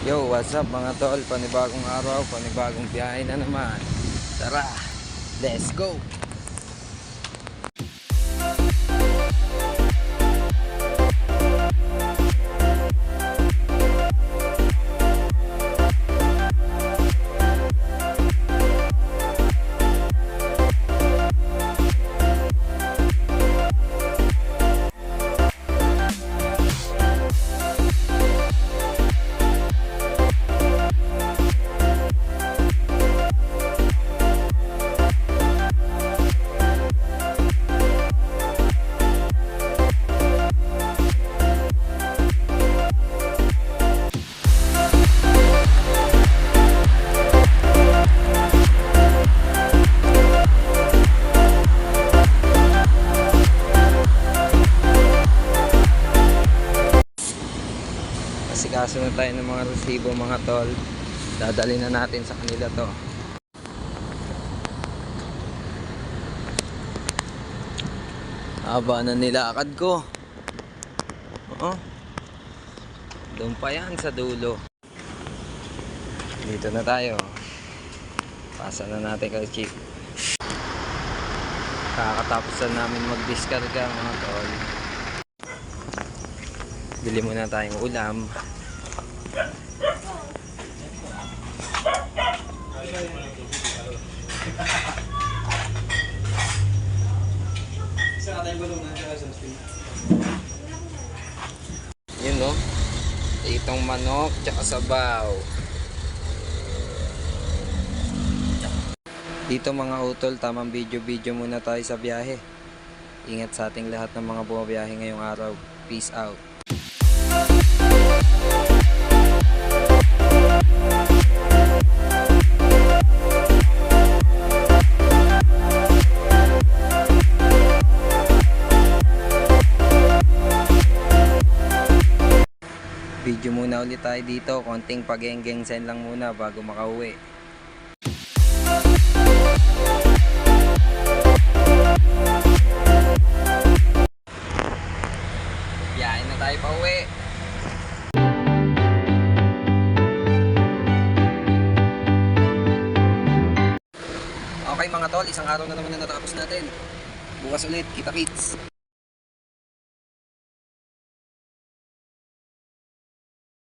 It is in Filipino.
Yo, what's up mga tol? Panibagong araw, panibagong biyahe na naman. Tara, let's go! Asikaso na tayo ng mga resibo mga tol. Dadali na natin sa kanila to. Haba na nilakad ko. Oo. Doon pa yan sa dulo. Dito na tayo. Pasa na natin kay Chief. Kakatapos na namin mag-discarga mga tol. Bili muna tayong ulam. Yun no, itong manok tsaka sabaw. Dito mga utol, tamang video muna tayo sa biyahe. Ingat sa ating lahat ng mga bumabiyahe ngayong araw. Peace out. Video muna ulit tayo dito, konting pag-geng-gengsen lang muna bago makauwi. Biyahe na tayo pa uwi. Okay mga tol, isang araw na naman na natapos natin. Bukas ulit, kita kits.